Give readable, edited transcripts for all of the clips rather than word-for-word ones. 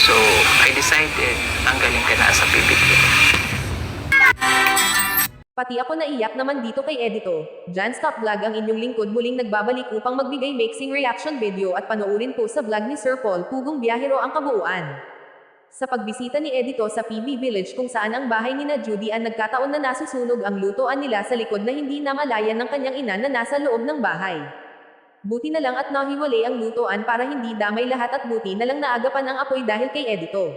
So, I decided, tanggalin ka na sa bibig. Pati ako naiyak naman dito kay Edito. Jan Stop Vlog ang inyong lingkod muling nagbabalik upang magbigay mixing reaction video at panoorin po sa vlog ni Sir Paul Pugong Biyahero ang kabuuan. Sa pagbisita ni Edito sa PB Village kung saan ang bahay ni na Judy ang nagkataon na nasusunog ang lutoan nila sa likod na hindi namalayan ng kanyang ina na nasa loob ng bahay. Buti na lang at nahiwalay ang lutoan para hindi damay lahat at buti na lang naagapan ang apoy dahil kay Edito.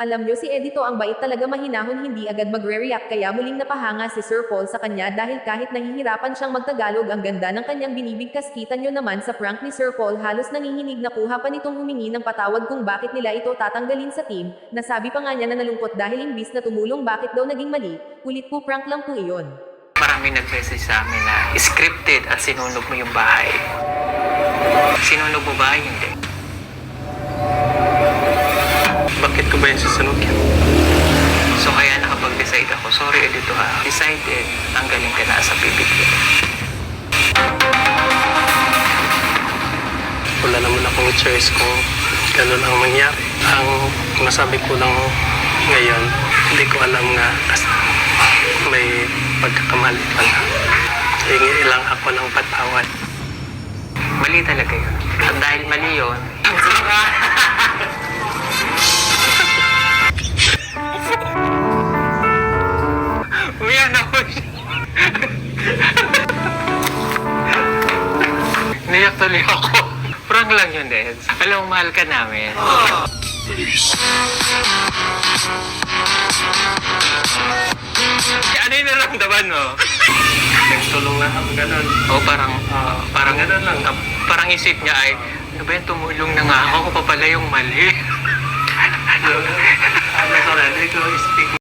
Alam nyo si Edito ang bait talaga mahinahon hindi agad magre-react kaya muling napahanga si Sir Paul sa kanya dahil kahit nahihirapan siyang magtagalog ang ganda ng kanyang binibigkas kita nyo naman sa prank ni Sir Paul halos nanginginig na kuha pa nitong humingi ng patawad kung bakit nila ito tatanggalin sa team, nasabi pa nga niya na nalungkot dahil imbis na tumulong bakit daw naging mali, ulit po prank lang po iyon. Maraming nag-message sa amin na scripted at sinunog mo yung bahay. Sinunog mo ba? Hindi. Bakit ko ba yung susunugin? So kaya nakapag-decide ako, sorry Edito ha, decided, tanggalin ka na sa bibig. Wala naman akong choice kung gano'n ang mangyari. Ang masabi ko lang ngayon, hindi ko alam nga kasi may pagkakamali pala. Hingi lang ako ng patawad. Mali talaga yun. At dahil mali yun, umiyan ako. Niyak tuloy ako. Prank lang yun, Deds. Alam mo, mahal ka namin. Ano yung naramdaman mo? Nagtulong lang ako gano'n. O parang Gano'n lang. parang isip niya ay, ano ba yan, tumulong na nga ako pa pala yung mali.